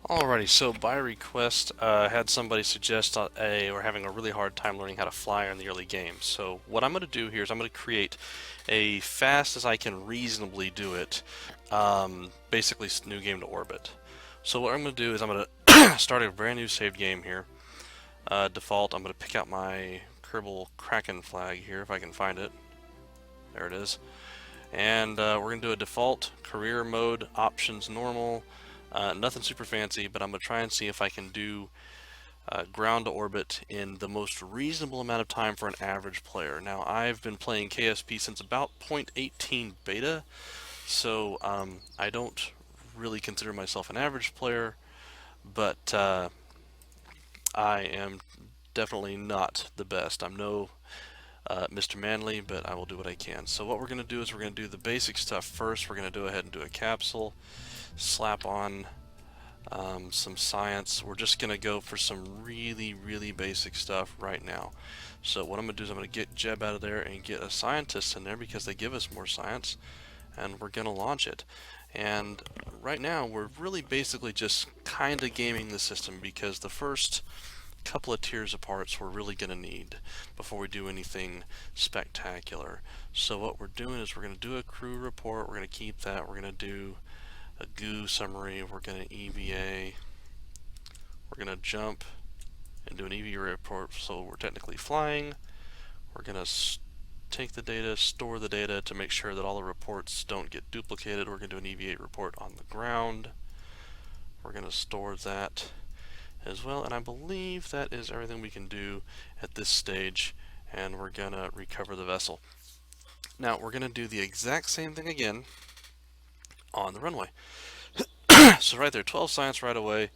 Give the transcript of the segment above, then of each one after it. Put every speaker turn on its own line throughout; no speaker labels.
Alrighty, so by request, had somebody suggest we're having a really hard time learning how to fly in the early game. So what I'm going to do here is I'm going to create a fast as I can reasonably do it, basically new game to orbit. So what I'm going to do is I'm going to start a brand new saved game here. Default, I'm going to pick out my Kerbal Kraken flag here if I can find it. There it is. And we're going to do a default career mode, options normal. Nothing super fancy, but I'm going to try and see if I can do ground to orbit in the most reasonable amount of time for an average player. Now, I've been playing KSP since about 0.18 beta, so I don't really consider myself an average player, but I am definitely not the best. I'm no Mr. Manly, but I will do what I can. So what we're going to do is we're going to do the basic stuff first. We're going to go ahead and do a capsule, slap on some science. We're just going to go for some really basic stuff right now. So what I'm going to do is I'm going to get Jeb out of there and get a scientist in there because they give us more science, and we're going to launch it. And right now we're really basically just kind of gaming the system because the first couple of tiers of parts we're really going to need before we do anything spectacular. So what we're doing is we're going to do a crew report. We're going to keep that. We're going to do a GUI summary. We're going to EVA. We're going to jump and do an EVA report so we're technically flying. We're going to take the data, store the data to make sure that all the reports don't get duplicated. We're going to do an EVA report on the ground. We're going to store that as well, and I believe that is everything we can do at this stage, and we're going to recover the vessel. Now we're going to do the exact same thing again on the runway. So right there, 12 science right away,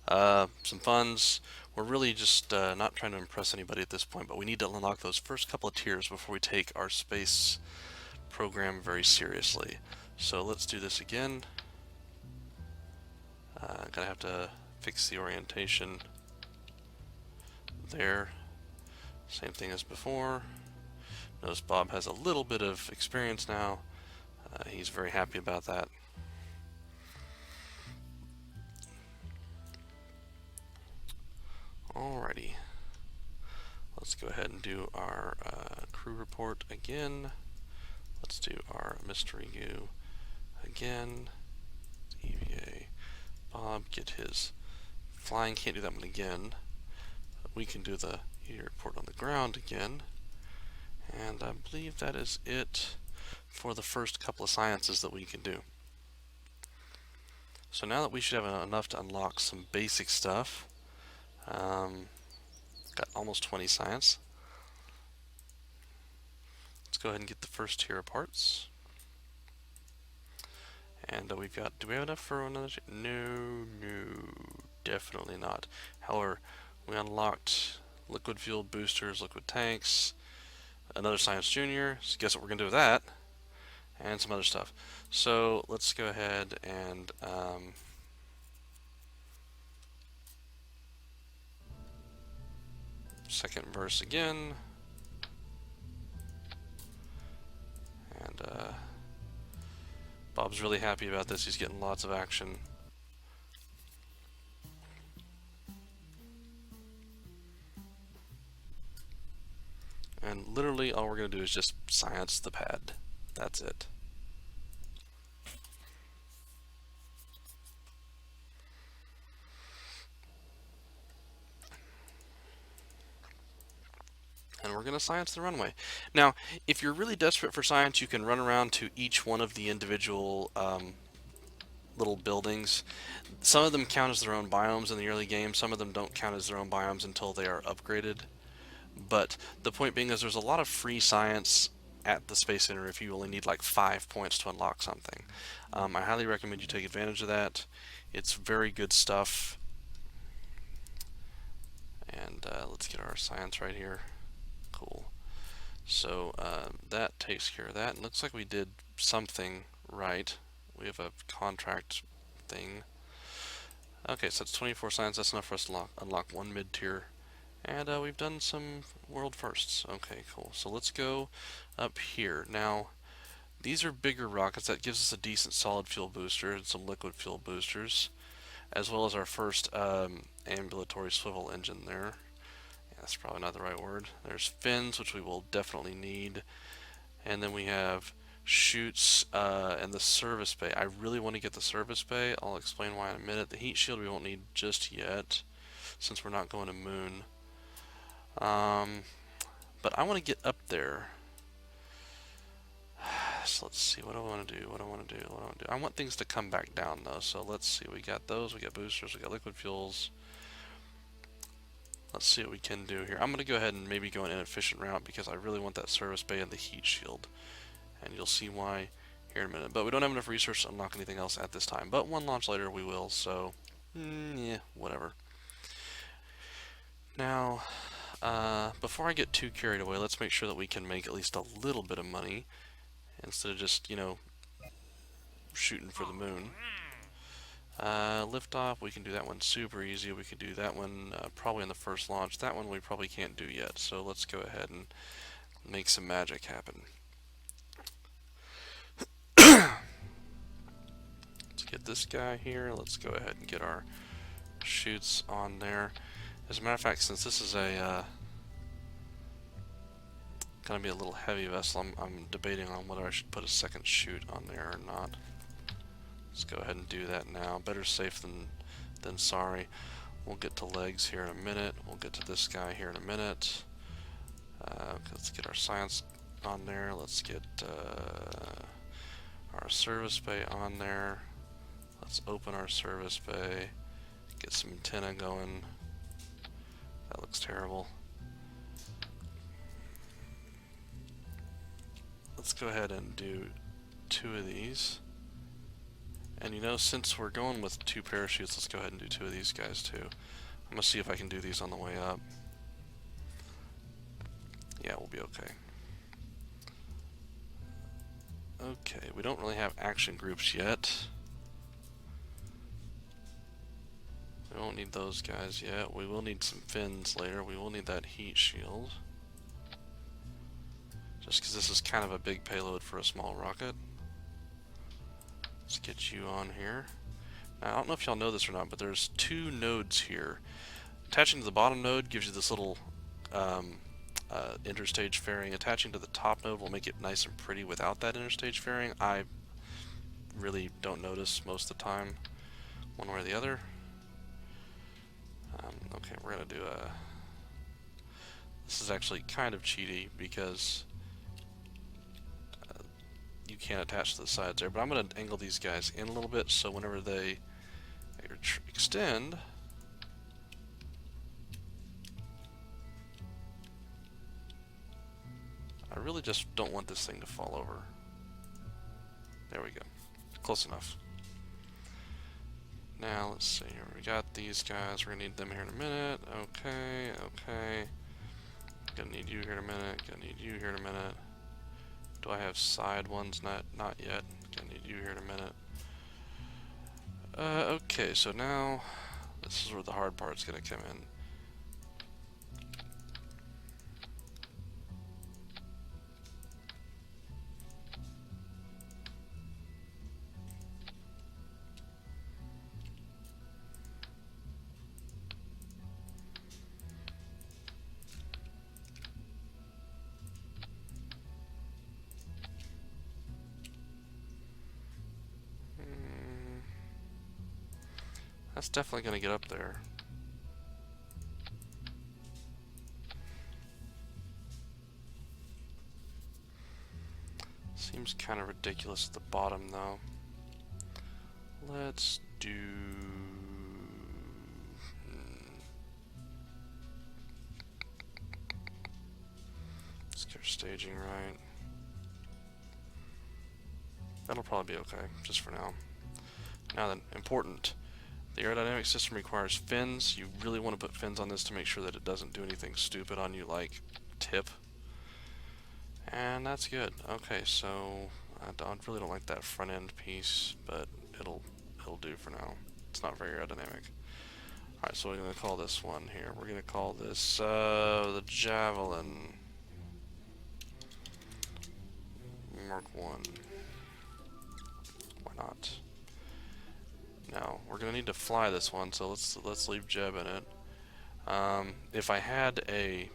some funds. We're really just not trying to impress anybody at this point, but we need to unlock those first couple of tiers before we take our space program very seriously. So let's do this again. Gonna have to fix the orientation there. Same thing as before. Notice Bob has a little bit of experience now. He's very happy about that. Alrighty. Let's go ahead and do our crew report again. Let's do our mystery GUI again. EVA. Bob, get his flying. Can't do that one again. We can do the EVA report on the ground again. And I believe that is it for the first couple of sciences that we can do. So now that we should have enough to unlock some basic stuff, got almost 20 science. Let's go ahead and get the first tier of parts. And we've got, do we have enough for another? No, definitely not. However, we unlocked liquid fuel boosters, liquid tanks, another science junior, so guess what we're going to do with that, and some other stuff. So let's go ahead and second verse again, and Bob's really happy about this. He's getting lots of action. And literally all we're going to do is just science the pad. That's it. And we're going to science the runway. Now, if you're really desperate for science, you can run around to each one of the individual little buildings. Some of them count as their own biomes in the early game. Some of them don't count as their own biomes until they are upgraded. But the point being is there's a lot of free science at the Space Center if you only need like 5 points to unlock something. I highly recommend you take advantage of that. It's very good stuff. And let's get our science right here. Cool. So that takes care of that. And looks like we did something right. We have a contract thing. Okay, so it's 24 science. That's enough for us to unlock one mid-tier. And we've done some world firsts. Okay, cool. So let's go up here. Now, these are bigger rockets. That gives us a decent solid fuel booster and some liquid fuel boosters. as well as our first ambulatory swivel engine there. Yeah, that's probably not the right word. There's fins, which we will definitely need. And then we have chutes and the service bay. I really want to get the service bay. I'll explain why in a minute. The heat shield we won't need just yet, since we're not going to moon. But I want to get up there. So let's see, what do I want to do? What do I want to do? What do I want to do? I want things to come back down though. So let's see, we got those, we got boosters, we got liquid fuels. Let's see what we can do here. I'm going to go ahead and maybe go an inefficient route because I really want that service bay and the heat shield. And you'll see why here in a minute. But we don't have enough resources to unlock anything else at this time. But one launch later we will, so yeah, whatever. Now, before I get too carried away, let's make sure that we can make at least a little bit of money instead of just, you know, shooting for the moon. Liftoff, we can do that one super easy. We can do that one probably in the first launch. That one we probably can't do yet, so let's go ahead and make some magic happen. Let's get this guy here. Let's go ahead and get our chutes on there. As a matter of fact, since this is a gonna be a little heavy vessel, I'm debating on whether I should put a second chute on there or not. Let's go ahead and do that now. Better safe than sorry. We'll get to legs here in a minute. We'll get to this guy here in a minute. Let's get our science on there. Let's get our service bay on there. Let's open our service bay. Get some antenna going. That looks terrible. Let's go ahead and do 2 of these. And you know, since we're going with 2 parachutes, let's go ahead and do 2 of these guys too. I'm gonna see if I can do these on the way up. Yeah, we'll be okay. Okay, we don't really have action groups yet. We won't need those guys yet. We will need some fins later. We will need that heat shield. Just because this is kind of a big payload for a small rocket. Let's get you on here. Now, I don't know if y'all know this or not, but there's 2 nodes here. Attaching to the bottom node gives you this little interstage fairing. Attaching to the top node will make it nice and pretty without that interstage fairing. I really don't notice most of the time, one way or the other. Okay, we're gonna do a... This is actually kind of cheaty because you can't attach to the sides there, but I'm going to angle these guys in a little bit so whenever they extend, I really just don't want this thing to fall over. There we go. Close enough. Now, let's see here. We got these guys. We're going to need them here in a minute. Okay, okay. Gonna need you here in a minute. Gonna need you here in a minute. Do I have side ones? Not yet. Gonna need you here in a minute. Okay, so now this is where the hard part's gonna come in. That's definitely going to get up there. Seems kind of ridiculous at the bottom, though. Let's do... Let's get our staging right. That'll probably be okay, just for now. Now then, important. The aerodynamic system requires fins. You really want to put fins on this to make sure that it doesn't do anything stupid on you like tip. And that's good. Okay, so I really don't like that front end piece, but it'll do for now. It's not very aerodynamic. Alright, so we're going to call this one here. We're going to call this the Javelin Mark 1. Why not? Now, we're gonna need to fly this one, so let's leave Jeb in it. If I had a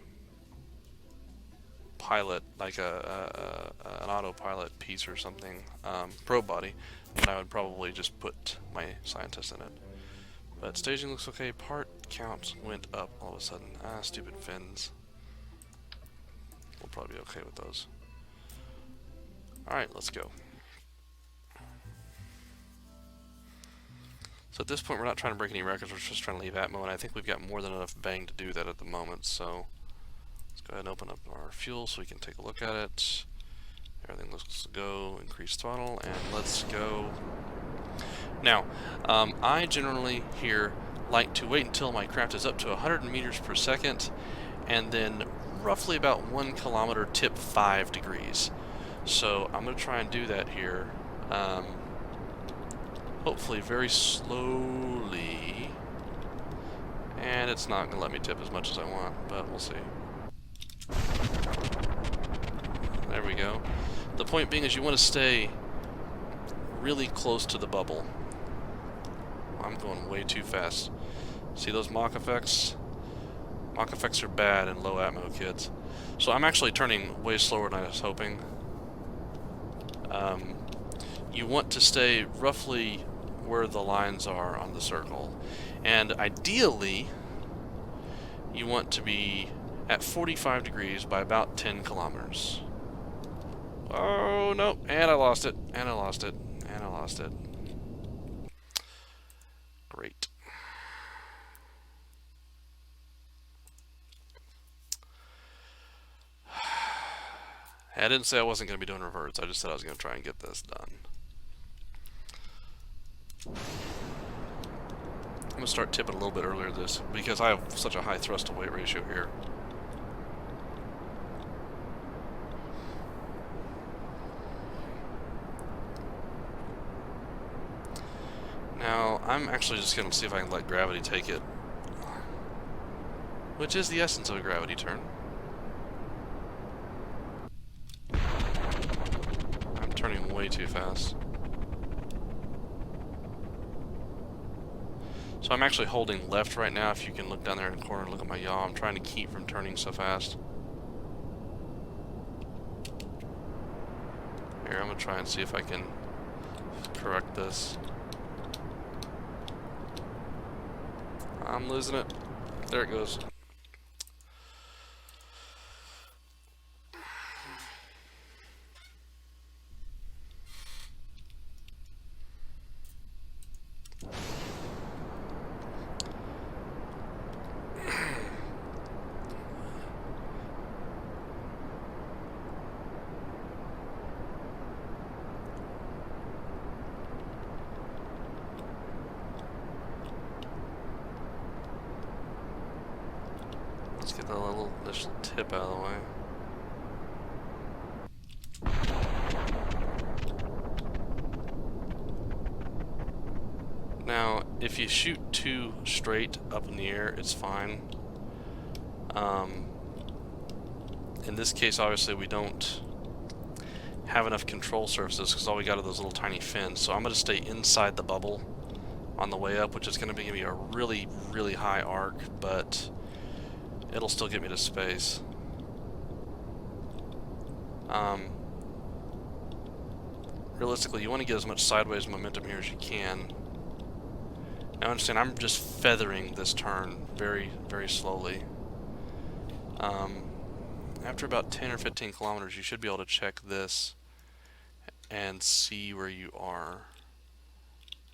pilot, like an autopilot piece or something, probe body, then I would probably just put my scientist in it. But staging looks okay. Part count went up all of a sudden. Ah, stupid fins. We'll probably be okay with those. Alright, let's go. So at this point, we're not trying to break any records, we're just trying to leave Atmo, and I think we've got more than enough bang to do that at the moment, so let's go ahead and open up our fuel so we can take a look at it. Everything looks to go. Increase throttle, and let's go. Now, I generally here like to wait until my craft is up to 100 meters per second, and then roughly about 1 kilometer tip 5 degrees. So I'm going to try and do that here. Hopefully very slowly. And it's not going to let me tip as much as I want, but we'll see. There we go. The point being is you want to stay really close to the bubble. I'm going way too fast. See those Mach effects? Mach effects are bad in low atmo, kids. So I'm actually turning way slower than I was hoping. You want to stay roughly where the lines are on the circle. And ideally, you want to be at 45 degrees by about 10 kilometers. Oh, no, and I lost it, and I lost it, and I lost it. Great. I didn't say I wasn't going to be doing reverts, I just said I was going to try and get this done. I'm going to start tipping a little bit earlier this, because I have such a high thrust to weight ratio here. Now, I'm actually just going to see if I can let gravity take it. Which is the essence of a gravity turn. I'm turning way too fast. So I'm actually holding left right now. If you can look down there in the corner and look at my yaw, I'm trying to keep from turning so fast. Here, I'm going to try and see if I can correct this. I'm losing it. There it goes. Let's get that little initial tip out of the way. Now, if you shoot too straight up in the air, it's fine. In this case, obviously, we don't have enough control surfaces because all we got are those little tiny fins. So I'm going to stay inside the bubble on the way up, which is going to give me a really, really high arc, but it'll still get me to space. Realistically, you want to get as much sideways momentum here as you can. Now understand, I'm just feathering this turn very, very slowly. After about 10 or 15 kilometers, you should be able to check this and see where you are.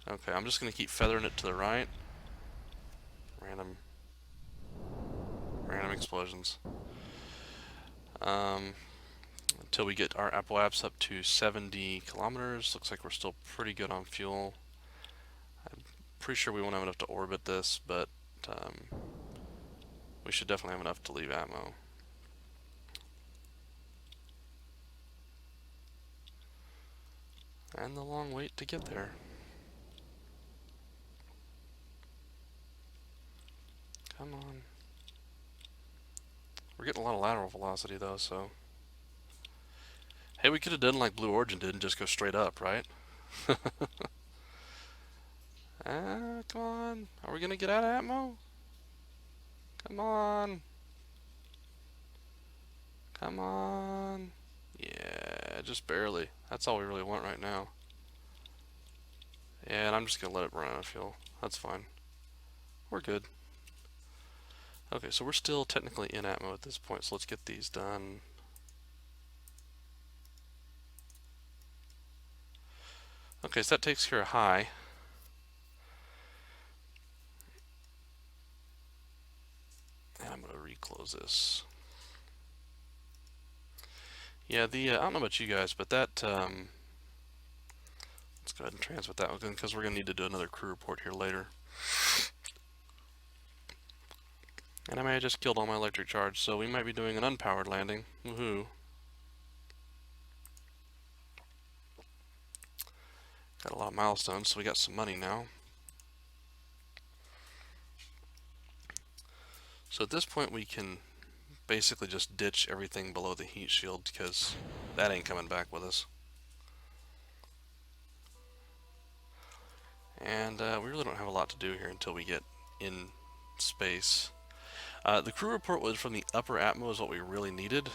Okay, I'm just going to keep feathering it to the right. Random explosions. Until we get our apoaps up to 70 kilometers. Looks like we're still pretty good on fuel. I'm pretty sure we won't have enough to orbit this, but we should definitely have enough to leave Atmo. And the long wait to get there. Come on. We're getting a lot of lateral velocity though, so... Hey, we could have done like Blue Origin did and just go straight up, right? Come on. Are we gonna get out of ammo? Come on. Come on. Yeah, just barely. That's all we really want right now. Yeah, and I'm just gonna let it run out of fuel. That's fine. We're good. Okay, so we're still technically in atmo at this point, so let's get these done. Okay, so that takes care of high. And I'm gonna reclose this. Yeah, I don't know about you guys, but that, let's go ahead and transmit that one because we're gonna need to do another crew report here later. And I may have just killed all my electric charge, so we might be doing an unpowered landing. Woohoo. Got a lot of milestones, so we got some money now. So at this point we can basically just ditch everything below the heat shield because that ain't coming back with us. And we really don't have a lot to do here until we get in space. The crew report was from the upper atmo is what we really needed,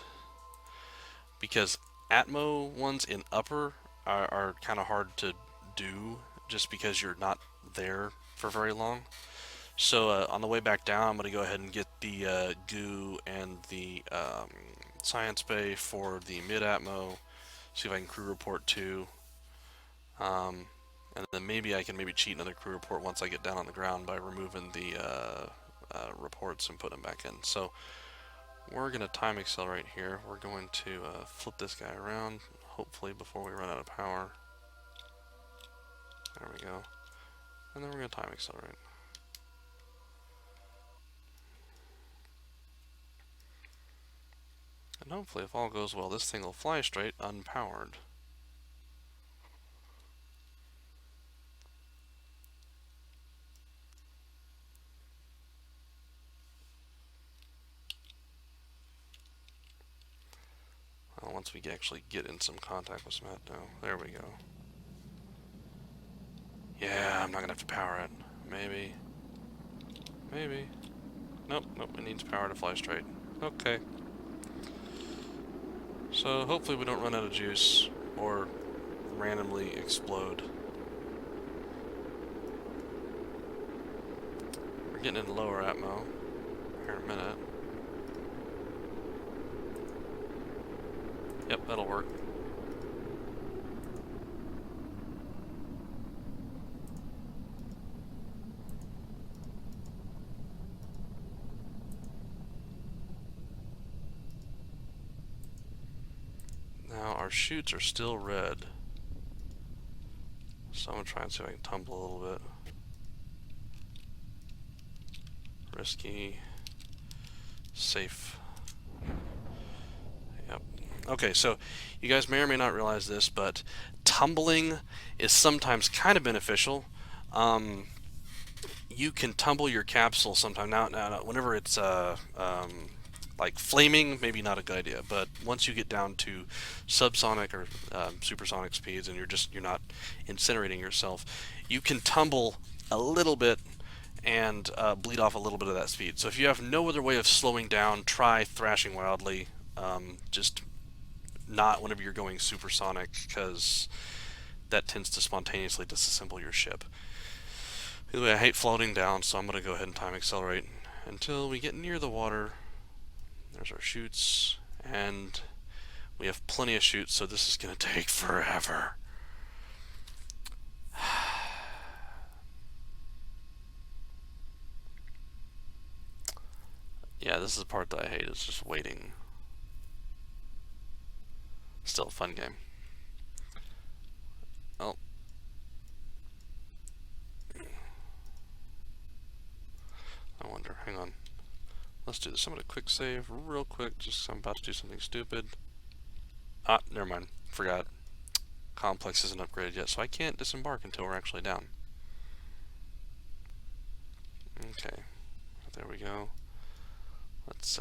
because atmo ones in upper are kind of hard to do just because you're not there for very long. So on the way back down, I'm going to go ahead and get the goo and the science bay for the mid atmo. See if I can crew report too. And then maybe I can cheat another crew report once I get down on the ground by removing the reports and putting them back in. So we're going to time accelerate here. We're going to flip this guy around, hopefully before we run out of power. There we go. And then we're going to time accelerate. And hopefully, if all goes well, this thing will fly straight unpowered. Well, once we actually get in some contact with some atmo. There we go. Yeah, I'm not gonna have to power it. Maybe. Maybe. Nope, nope, it needs power to fly straight. Okay. So hopefully we don't run out of juice or randomly explode. We're getting into lower atmo here in a minute. Yep, that'll work. Now our chutes are still red. So I'm gonna try and see if I can tumble a little bit. Risky. Safe. Yep. Okay, so you guys may or may not realize this, but tumbling is sometimes kind of beneficial. You can tumble your capsule sometime. Now, whenever it's like flaming, maybe not a good idea. But once you get down to subsonic or supersonic speeds, and you're not incinerating yourself, you can tumble a little bit and bleed off a little bit of that speed. So if you have no other way of slowing down, try thrashing wildly. Just not whenever you're going supersonic, because that tends to spontaneously disassemble your ship. Anyway, I hate floating down, so I'm going to go ahead and time accelerate until we get near the water. There's our chutes, and we have plenty of chutes, so this is going to take forever. Yeah, this is the part that I hate, is just waiting. Still a fun game. Oh. I wonder, hang on. Let's do this. I'm going to quick save real quick, just 'cause I'm about to do something stupid. Ah, never mind. Forgot. Complex isn't upgraded yet, so I can't disembark until we're actually down. Okay. There we go. Let's,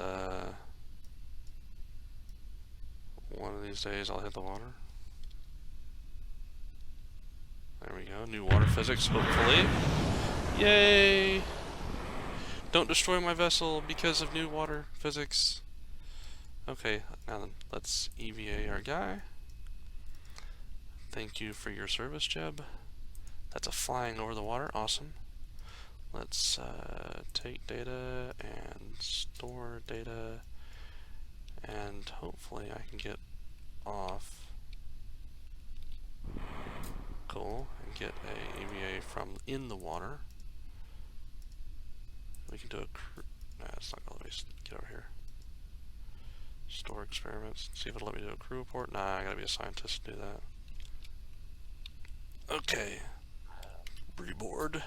one of these days I'll hit the water. There we go. New water physics, hopefully. Yay! Don't destroy my vessel because of new water physics. Okay, now then, let's EVA our guy. Thank you for your service, Jeb. That's a flying over the water. Awesome. Let's take data and store data, and hopefully I can get off. Cool. And get a EVA from in the water. We can do a crew. Nah, it's not gonna let me get over here. Store experiments. See if it'll let me do a crew report. Nah, I gotta be a scientist to do that. Okay. Reboard.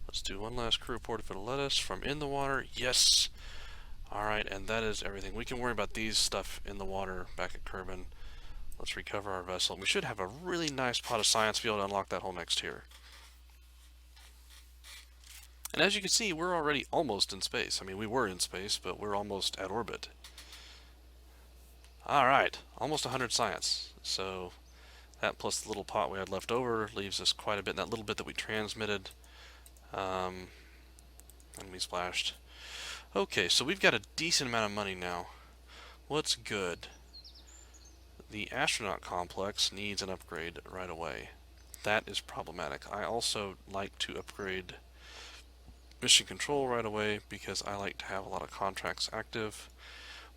Let's do one last crew report if it'll let us. From in the water. Yes! Alright, and that is everything. We can worry about these stuff in the water back at Kerbin. Let's recover our vessel. We should have a really nice pot of science to be able to unlock that whole next tier. And as you can see, we're already almost in space. I mean, we were in space, but we're almost at orbit. Alright, almost 100 science. So that plus the little pot we had left over leaves us quite a bit. And that little bit that we transmitted, and we splashed. Okay, so we've got a decent amount of money now. What's good? The astronaut complex needs an upgrade right away. That is problematic. I also like to upgrade mission control right away because I like to have a lot of contracts active.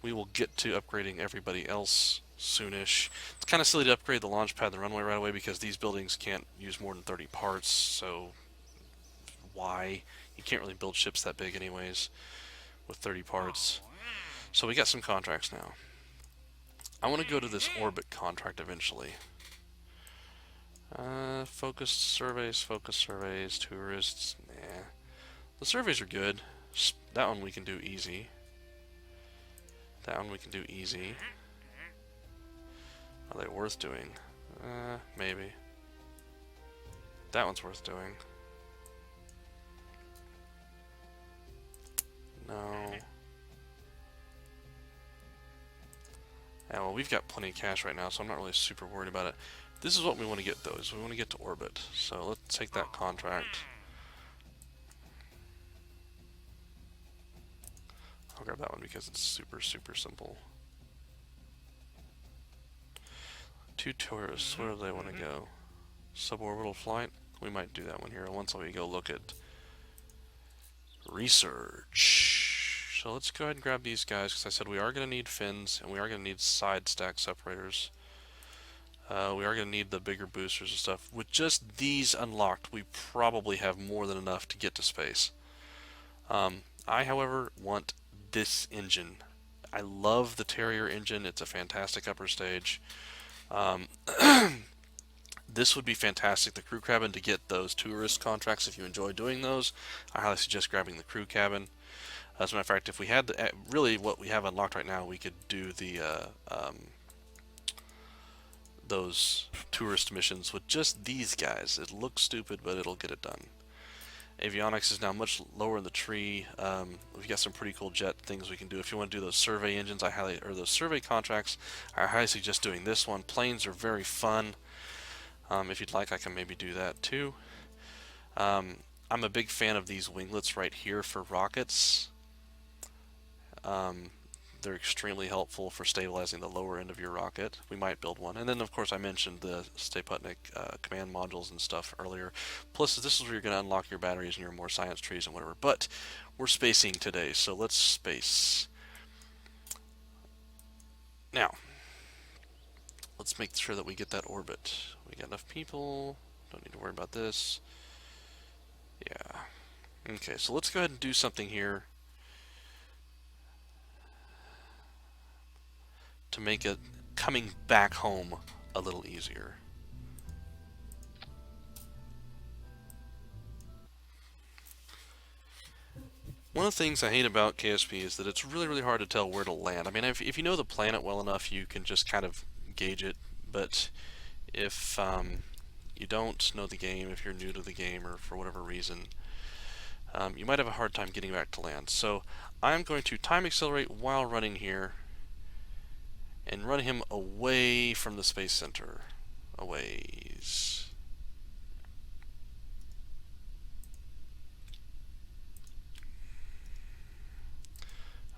We will get to upgrading everybody else soonish. It's kind of silly to upgrade the launch pad and the runway right away because these buildings can't use more than 30 parts, so why? You can't really build ships that big anyways with 30 parts. So we got some contracts now. I want to go to this orbit contract eventually. Focused surveys, tourists, nah. The surveys are good. That one we can do easy. That one we can do easy. Are they worth doing? Maybe. That one's worth doing. No. Yeah, well, we've got plenty of cash right now, so I'm not really super worried about it. This is what we want to get, though, is we want to get to orbit. So let's take that contract. I'll grab that one because it's super, super simple. 2 tourists, where do they want to go? Suborbital flight? We might do that one here once we go look at research. So let's go ahead and grab these guys, because I said we are going to need fins, and we are going to need side stack separators. We are going to need the bigger boosters and stuff. With just these unlocked, we probably have more than enough to get to space. I, however, want this engine. I love the Terrier engine. It's a fantastic upper stage. This would be fantastic, the crew cabin, to get those tourist contracts. If you enjoy doing those, I highly suggest grabbing the crew cabin. As a matter of fact, if we had the, really what we have unlocked right now, we could do the those tourist missions with just these guys. It looks stupid, but it'll get it done. Avionics is now much lower in the tree. We've got some pretty cool jet things we can do. If you want to do those survey engines, or those survey contracts, I highly suggest doing this one. Planes are very fun. If you'd like, I can maybe do that too. I'm a big fan of these winglets right here for rockets. They're extremely helpful for stabilizing the lower end of your rocket. We might build one. And then, of course, I mentioned the Staputnik command modules and stuff earlier. Plus, this is where you're going to unlock your batteries and your more science trees and whatever. But we're spacing today, so let's space. Now, let's make sure that we get that orbit. We got enough people. Don't need to worry about this. Yeah. Okay, so let's go ahead and do something here to make it coming back home a little easier. One of the things I hate about KSP is that it's really, really hard to tell where to land. I mean, if you know the planet well enough, you can just kind of gauge it, but if you don't know the game, if you're new to the game or for whatever reason, you might have a hard time getting back to land. So I'm going to time accelerate while running here and run him away from the space center. A ways.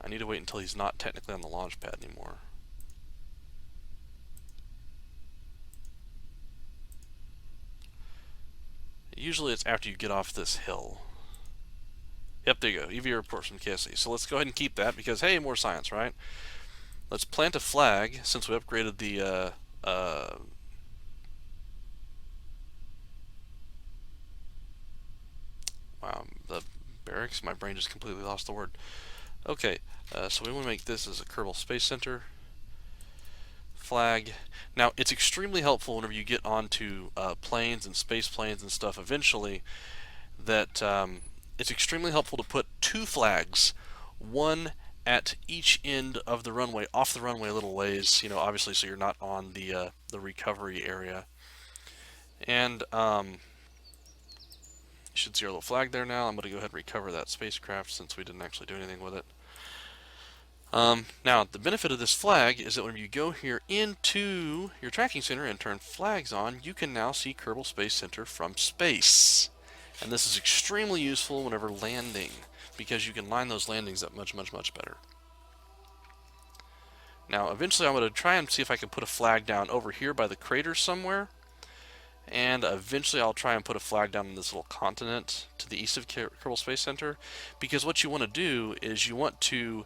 I need to wait until he's not technically on the launch pad anymore. Usually it's after you get off this hill. Yep, there you go. EV report from KSC. So let's go ahead and keep that because, hey, more science, right? Let's plant a flag since we upgraded the wow, the barracks. My brain just completely lost the word. Okay, so we want to make this as a Kerbal Space Center flag. Now, it's extremely helpful whenever you get onto planes and space planes and stuff eventually that it's extremely helpful to put two flags, one at each end of the runway, off the runway a little ways, you know, obviously so you're not on the recovery area. And you should see our little flag there now. I'm going to go ahead and recover that spacecraft since we didn't actually do anything with it. Now, the benefit of this flag is that when you go here into your tracking center and turn flags on, you can now see Kerbal Space Center from space. And this is extremely useful whenever landing, because you can line those landings up much, much, much better. Now, eventually I'm going to try and see if I can put a flag down over here by the crater somewhere. And eventually I'll try and put a flag down in this little continent to the east of Kerbal Space Center. Because what you want to do is you want to,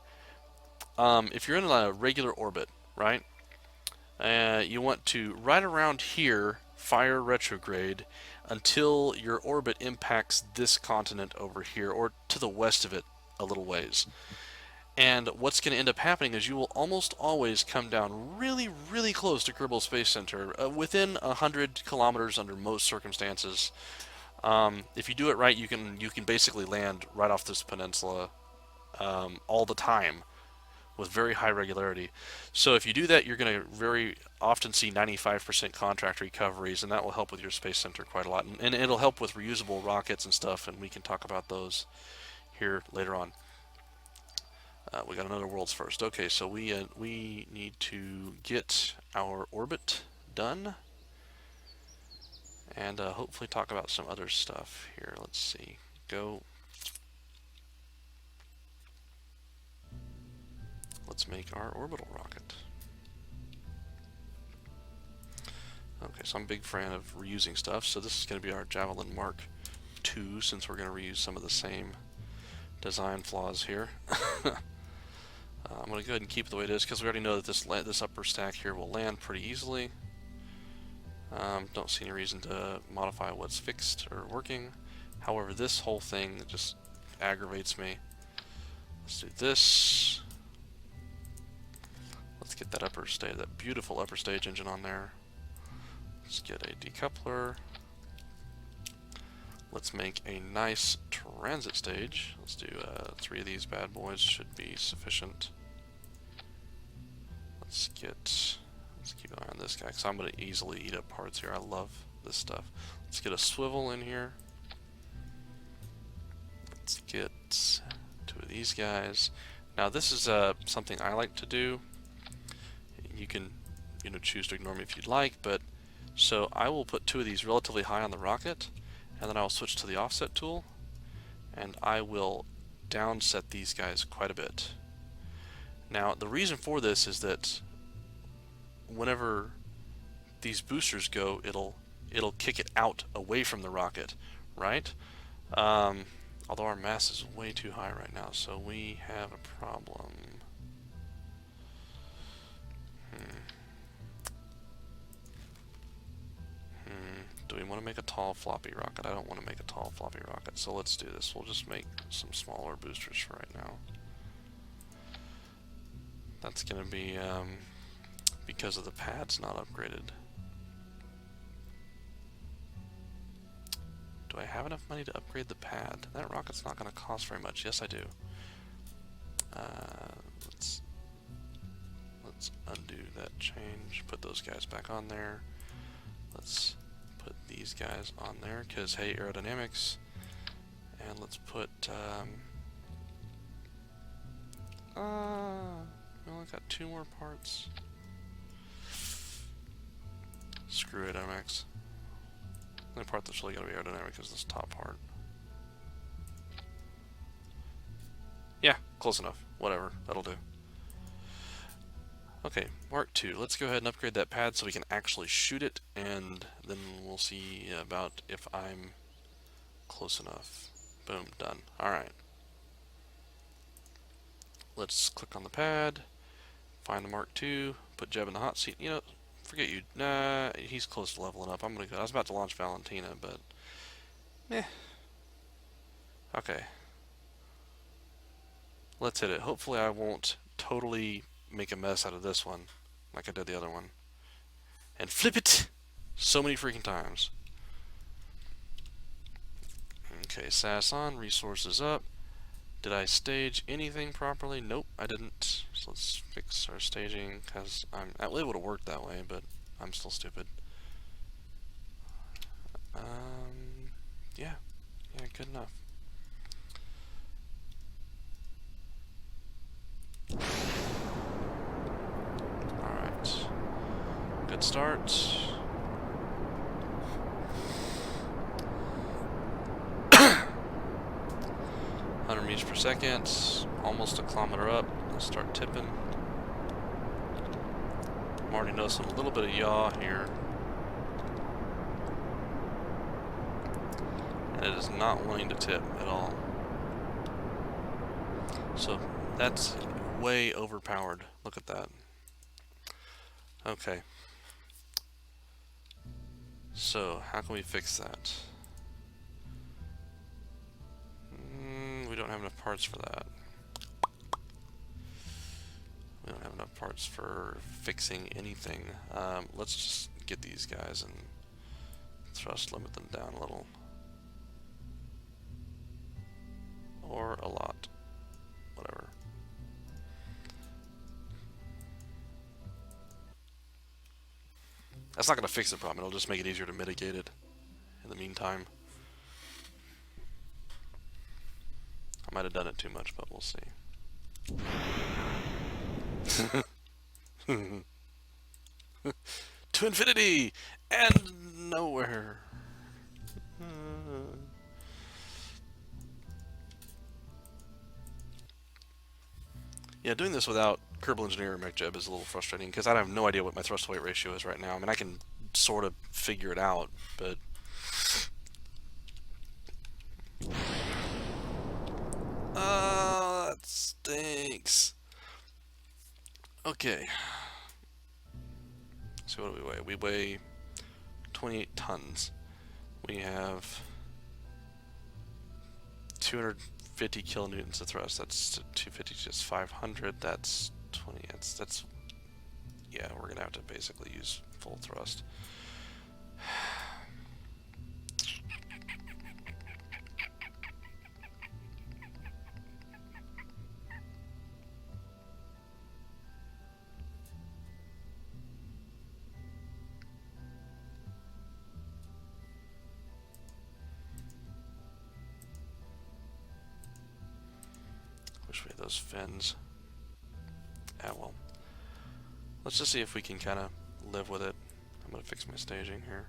if you're in a regular orbit, right? You want to, right around here, fire retrograde until your orbit impacts this continent over here, or to the west of it a little ways. And what's going to end up happening is you will almost always come down really, really close to Kerbal Space Center, within 100 kilometers under most circumstances. If you do it right, you can basically land right off this peninsula all the time with very high regularity. So if you do that, you're going to very often see 95% contract recoveries, and that will help with your space center quite a lot. And it'll help with reusable rockets and stuff, and we can talk about those here later on. We got another world's first. Okay, so we need to get our orbit done, and hopefully talk about some other stuff here. Let's see. Go. Let's make our orbital rocket. Okay, so I'm a big fan of reusing stuff. So this is going to be our Javelin Mark II, since we're going to reuse some of the same design flaws here. I'm going to go ahead and keep it the way it is because we already know that this upper stack here will land pretty easily. Don't see any reason to modify what's fixed or working. However, this whole thing just aggravates me. Let's do this. Let's get that upper stage, that beautiful upper stage engine on there. Let's get a decoupler. Let's make a nice transit stage. Let's do 3 of these bad boys, should be sufficient. Let's keep an eye on this guy because I'm going to easily eat up parts here. I love this stuff. Let's get a swivel in here. Let's get 2 of these guys. Now this is something I like to do. You can choose to ignore me if you'd like, but so I will put 2 of these relatively high on the rocket, and then I'll switch to the offset tool, and I will downset these guys quite a bit. Now the reason for this is that whenever these boosters go, it'll kick it out away from the rocket, right? Although our mass is way too high right now, so we have a problem. Do we want to make a tall floppy rocket? I don't want to make a tall floppy rocket, so let's do this. We'll just make some smaller boosters for right now. That's going to be because of the pads not upgraded. Do I have enough money to upgrade the pad? That rocket's not going to cost very much. Yes, I do. Let's undo that change. Put those guys back on there. Let's put these guys on there because, hey, aerodynamics. And let's put we only got 2 more parts. Screw aerodynamics. The only part that's really going to be aerodynamic is this top part. Yeah, close enough. Whatever, that'll do. Okay, Mark II. Let's go ahead and upgrade that pad so we can actually shoot it, and then we'll see about if I'm close enough. Boom, done. Alright. Let's click on the pad, find the Mark II, put Jeb in the hot seat. You know, forget you. Nah, he's close to leveling up. I'm gonna go. I was about to launch Valentina, but eh. Okay. Let's hit it. Hopefully I won't totally make a mess out of this one, like I did the other one. And flip it so many freaking times. Okay, SAS on, resources up. Did I stage anything properly? Nope, I didn't. So let's fix our staging, because it would have worked that way, but I'm still stupid. Yeah, good enough. Alright. Good start. 100 meters per second, almost a kilometer up. Let's start tipping. I'm already noticing a little bit of yaw here. And it is not wanting to tip at all. So that's way overpowered. Look at that. Okay. So how can we fix that? We don't have enough parts for that. We don't have enough parts for fixing anything. Let's just get these guys and thrust limit them down a little. Or a lot. Whatever. That's not going to fix the problem. It'll just make it easier to mitigate it in the meantime. I might have done it too much, but we'll see. To infinity and nowhere. Yeah, doing this without Kerbal Engineer or MechJeb is a little frustrating because I have no idea what my thrust to weight ratio is right now. I mean, I can sort of figure it out, but that stinks. Okay. So what do we weigh? We weigh 28 tons. We have 250 kilonewtons of thrust. That's 250 just 500. That's 20. That's yeah. We're gonna have to basically use full thrust. Wish we had those fins. Ah, well. Let's just see if we can kind of live with it. I'm going to fix my staging here.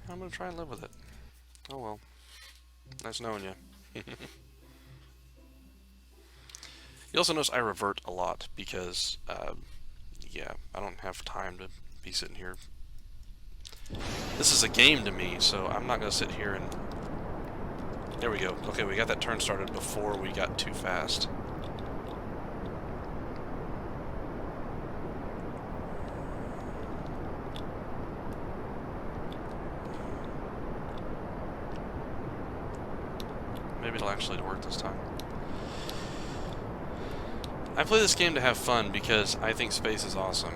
I'm going to try and live with it. Oh well. Nice knowing you. You also notice I revert a lot because, yeah, I don't have time to be sitting here. This is a game to me, so I'm not going to sit here and... There we go. Okay, we got that turn started before we got too fast. Maybe it'll actually work this time. I play this game to have fun because I think space is awesome.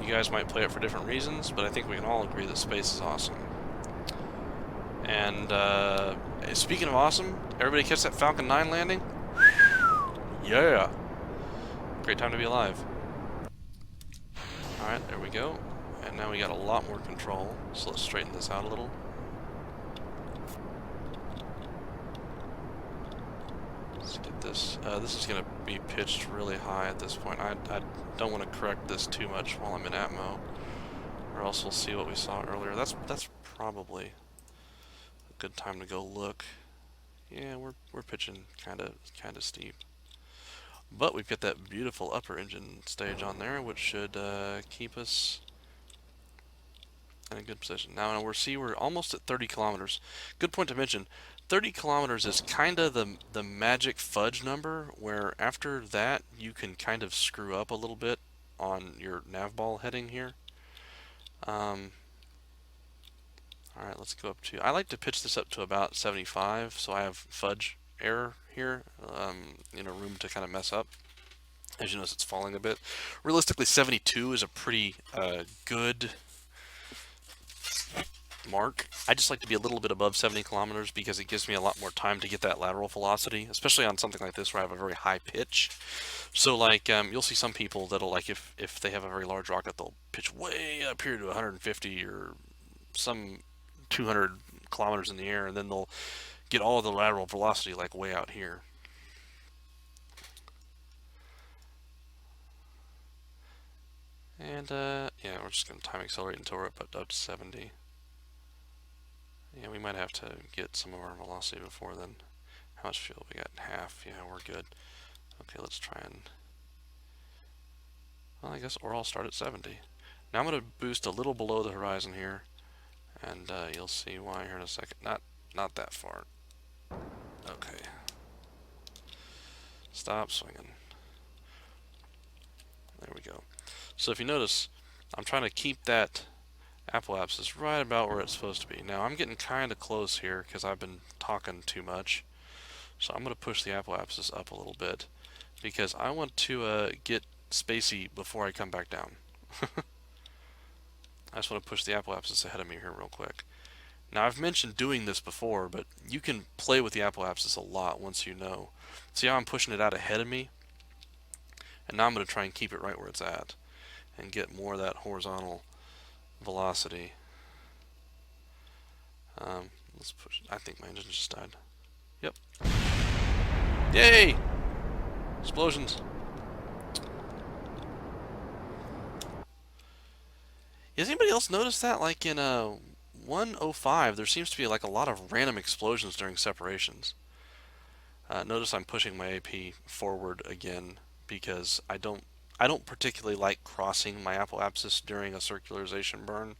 You guys might play it for different reasons, but I think we can all agree that space is awesome. And speaking of awesome, everybody catch that Falcon 9 landing? Yeah! Great time to be alive. Alright, there we go. And now we got a lot more control, so let's straighten this out a little. Let's get this. This is going to be pitched really high at this point. I don't want to correct this too much while I'm in Atmo, or else we'll see what we saw earlier. That's probably a good time to go look. Yeah, we're pitching kind of steep. But we've got that beautiful upper engine stage on there, which should keep us in a good position. Now we're almost at 30 kilometers. Good point to mention. 30 kilometers is kind of the magic fudge number, where after that you can kind of screw up a little bit on your nav ball heading here. Um, all right, let's go up to. I like to pitch this up to about 75, so I have fudge error here, room to kind of mess up. As you notice, it's falling a bit. Realistically, 72 is a pretty good mark. I just like to be a little bit above 70 kilometers because it gives me a lot more time to get that lateral velocity, especially on something like this where I have a very high pitch. So like you'll see some people that'll like if they have a very large rocket, they'll pitch way up here to 150 or some 200 kilometers in the air, and then they'll get all of the lateral velocity like way out here. And yeah, we're just going to time accelerate until we're up to 70. Yeah, we might have to get some of our velocity before then. How much fuel we got? Half. Yeah, we're good. Okay, let's try and... Well, I guess, or I'll start at 70. Now I'm going to boost a little below the horizon here, and you'll see why here in a second. Not that far. Okay. Stop swinging. There we go. So if you notice, I'm trying to keep that apoapsis right about where it's supposed to be. Now I'm getting kind of close here because I've been talking too much. So I'm going to push the apoapsis up a little bit because I want to get spacey before I come back down. I just want to push the apoapsis ahead of me here real quick. Now I've mentioned doing this before, but you can play with the apoapsis a lot once you know. See how I'm pushing it out ahead of me? And now I'm going to try and keep it right where it's at and get more of that horizontal velocity. Let's push. I think my engine just died. Yep. Yay! Explosions. Has anybody else noticed that? Like in 105, there seems to be like a lot of random explosions during separations. Notice I'm pushing my AP forward again because I don't particularly like crossing my apoapsis during a circularization burn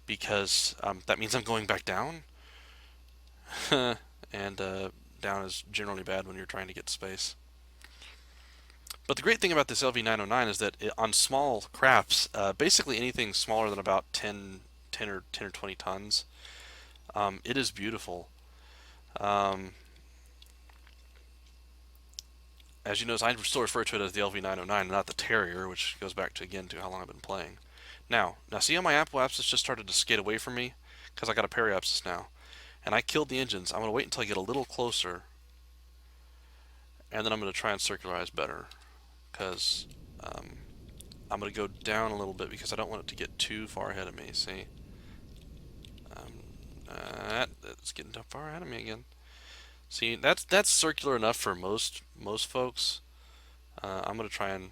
because that means I'm going back down. And down is generally bad when you're trying to get space. But the great thing about this LV909 is that on small crafts, basically anything smaller than about 10 or 20 tons, it is beautiful. Um, as you notice, I still refer to it as the LV909, not the Terrier, which goes back to again to how long I've been playing. Now see how my apoapsis just started to skate away from me because I got a periapsis now, and I killed the engines. I'm going to wait until I get a little closer, and then I'm going to try and circularize better because I'm going to go down a little bit because I don't want it to get too far ahead of me. See, it's getting too far ahead of me again. See, that's circular enough for most folks. I'm going to try and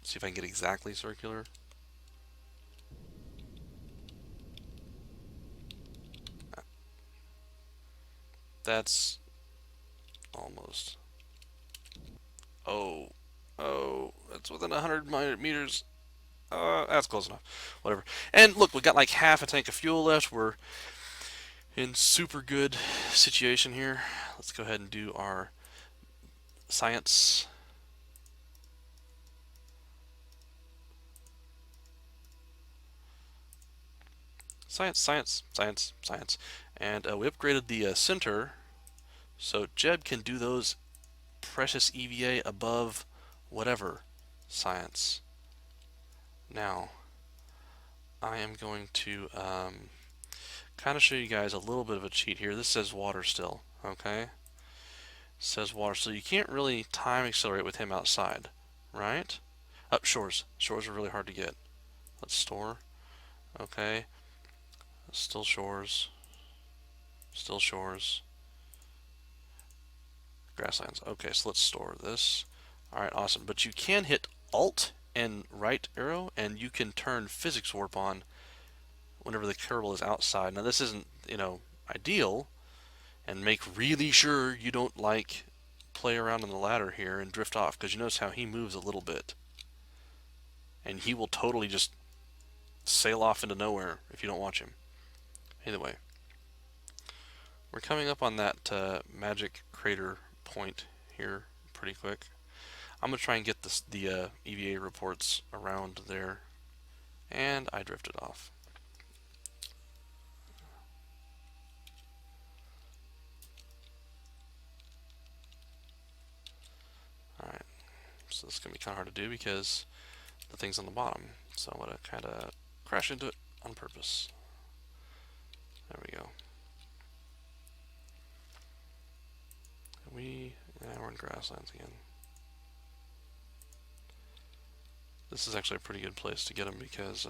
see if I can get exactly circular. That's almost. Oh, that's within 100 meters. That's close enough. Whatever. And look, we got like half a tank of fuel left. We're in super good situation here. Let's go ahead and do our science. Science. And we upgraded the center, so Jeb can do those precious EVA above whatever science. Now, I am going to kind of show you guys a little bit of a cheat here. This says water still, okay? It says water, so you can't really time accelerate with him outside, right? Up shores. Shores are really hard to get. Let's store. Okay. Still shores. Still shores. Grasslands. Okay, so let's store this. Alright, awesome. But you can hit Alt and right arrow, and you can turn physics warp on whenever the kerbal is outside. Now this isn't, ideal. and make really sure you don't like play around on the ladder here and drift off, because you notice how he moves a little bit, and he will totally just sail off into nowhere if you don't watch him. Either way, we're coming up on that magic crater point here pretty quick. I'm gonna try and get the EVA reports around there, and I drifted off. Alright, so this is gonna be kinda hard to do because the thing's on the bottom, so I'm gonna kinda crash into it on purpose. There we go. We're in grasslands again. This is actually a pretty good place to get them because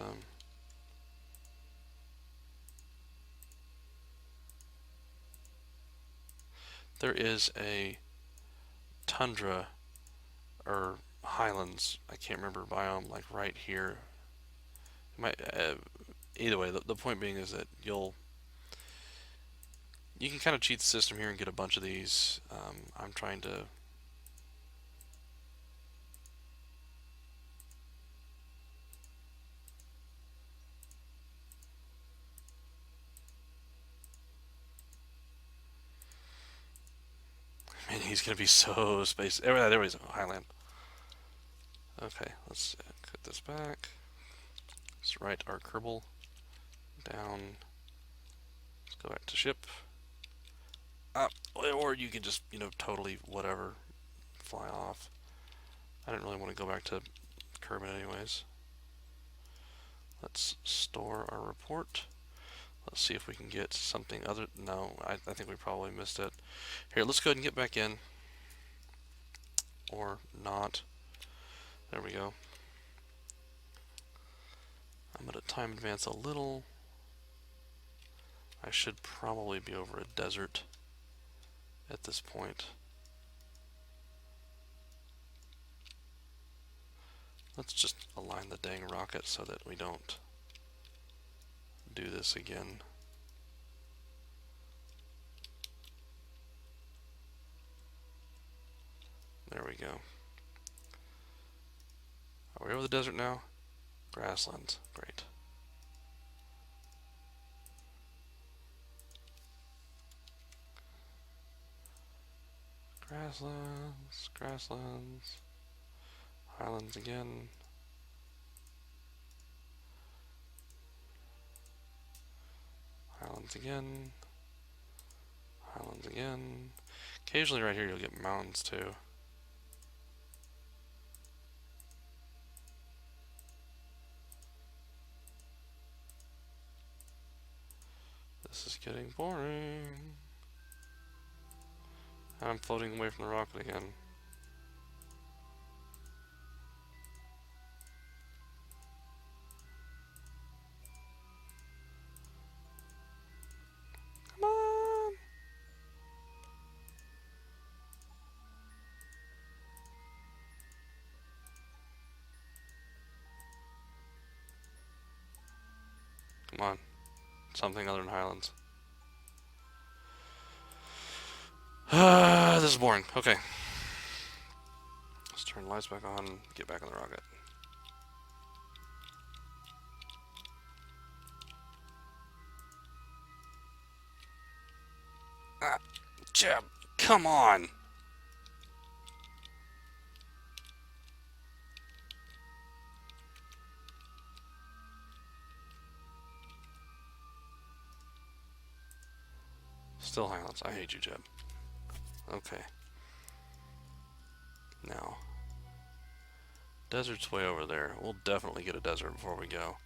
there is a tundra or highlands, I can't remember biome, like right here. Either way, the point being is that you can kind of cheat the system here and get a bunch of these. I'm trying to man, he's gonna be so spaced. There he is, highland. Okay, let's cut this back. Let's write our Kerbal down. Let's go back to ship. Or you can just, totally whatever, fly off. I didn't really want to go back to Kerbin anyways. Let's store our report. Let's see if we can get something other. No, I think we probably missed it. Here, let's go ahead and get back in. Or not. There we go. I'm going to time advance a little. I should probably be over a desert at this point. Let's just align the dang rocket so that we don't do this again. There we go. Are we over the desert now? Grasslands. Great. Grasslands, grasslands, highlands again. Highlands again. Highlands again. Occasionally right here you'll get mountains too. This is getting boring. I'm floating away from the rocket again. Come on! Come on. Something other than Highlands. This is boring. Okay. Let's turn the lights back on, get back on the rocket. Jeb, come on! Still Highlands. I hate you, Jeb. Okay. Now, desert's way over there. We'll definitely get a desert before we go.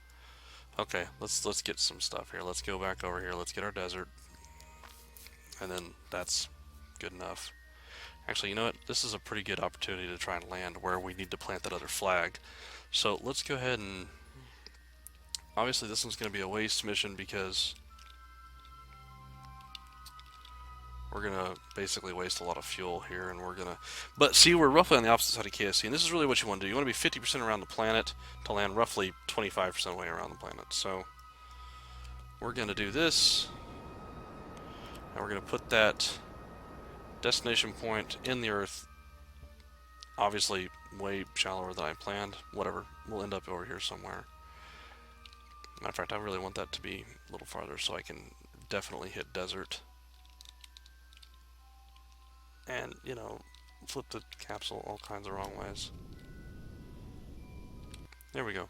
Okay, let's get some stuff here. Let's go back over here. Let's get our desert. And then that's good enough. Actually, you know what? This is a pretty good opportunity to try and land where we need to plant that other flag. So let's go ahead and... Obviously this one's going to be a waste mission because we're going to basically waste a lot of fuel here, and we're going to... But see, we're roughly on the opposite side of KSC, and this is really what you want to do. You want to be 50% around the planet to land roughly 25% away around the planet. So we're going to do this. And we're going to put that destination point in the Earth, obviously way shallower than I planned. Whatever, we'll end up over here somewhere. Matter of fact, I really want that to be a little farther so I can definitely hit desert. And, you know, flip the capsule all kinds of wrong ways. There we go.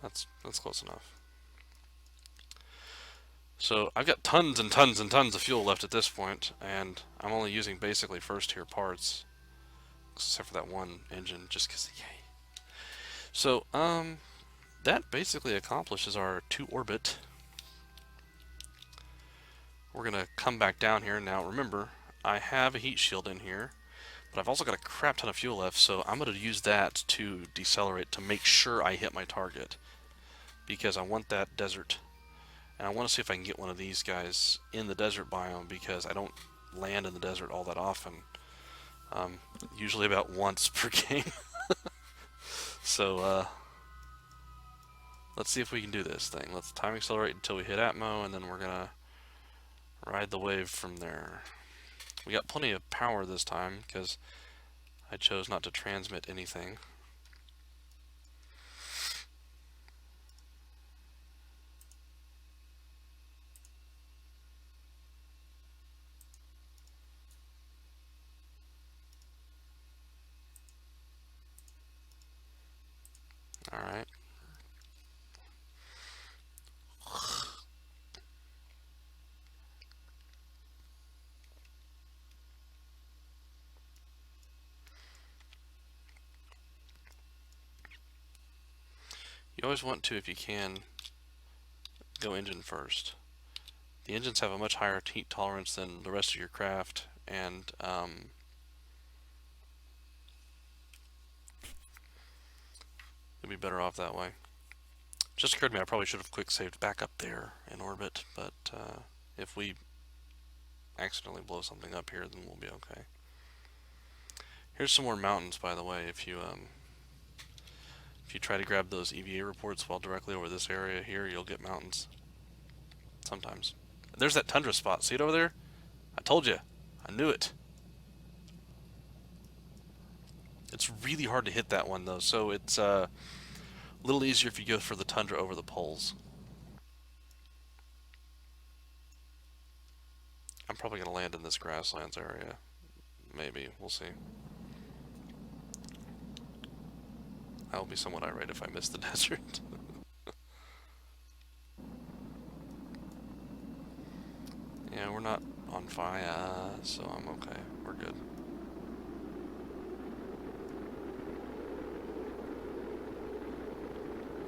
That's close enough. So I've got tons and tons and tons of fuel left at this point, and I'm only using basically first tier parts, except for that one engine, just because, yay. So, that basically accomplishes our 2-orbit. We're gonna come back down here now. Remember, I have a heat shield in here, but I've also got a crap ton of fuel left, so I'm gonna use that to decelerate to make sure I hit my target, because I want that desert. And I want to see if I can get one of these guys in the desert biome, because I don't land in the desert all that often. Usually about once per game. So, let's see if we can do this thing. Let's time accelerate until we hit Atmo, and then we're going to ride the wave from there. We got plenty of power this time, because I chose not to transmit anything. Alright. You always want to, if you can, go engine first. The engines have a much higher heat tolerance than the rest of your craft, and you'll be better off that way. Just occurred to me I probably should have quick saved back up there in orbit, but if we accidentally blow something up here, then we'll be okay. Here's some more mountains, by the way. If you try to grab those EVA reports while directly over this area here, you'll get mountains. Sometimes. There's that tundra spot. See it over there? I told you. I knew it. It's really hard to hit that one, though, so it's a little easier if you go for the tundra over the poles. I'm probably going to land in this grasslands area. Maybe. We'll see. I will be somewhat irate if I miss the desert. Yeah, we're not on fire, so I'm okay. We're good.